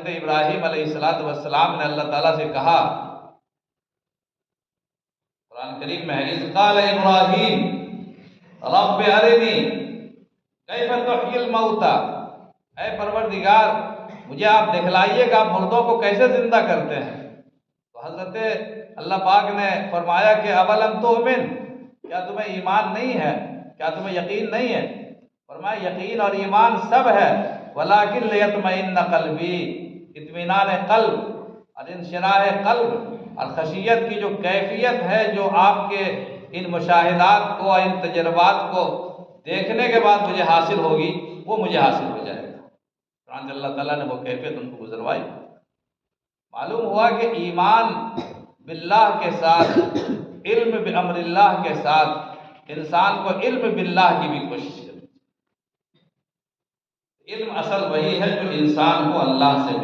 حضرت ابراہیم علیہ السلام نے اللہ تعالیٰ سے کہا، قرآن کریم میں ہے، اذ قال ابراہیم رب ارنی کیف تحیی الموتى، اے پروردگار مجھے آپ دکھلائیے کہ آپ مردوں کو کیسے زندہ کرتے ہیں۔ تو حضرت اللہ پاک نے فرمایا کہ اولم تؤمن، کیا تمہیں ایمان نہیں ہے، کیا تمہیں یقین نہیں ہے؟ فرمایا یقین اور ایمان سب ہے، ولکن لیطمئن قلبی، اطمینان قلب اور انشراح قلب اور خشیت کی جو کیفیت ہے، جو آپ کے ان مشاہدات کو اور ان تجربات کو دیکھنے کے بعد مجھے حاصل ہوگی، وہ مجھے حاصل ہو جائے گا۔ چنانچہ اللہ تعالیٰ نے وہ کیفیت ان کو گزروائی۔ معلوم ہوا کہ ایمان باللہ کے ساتھ، علم بامر اللہ کے ساتھ انسان کو علم باللہ کی بھی کوشش کرے۔ علم اصل وہی ہے جو انسان کو اللہ سے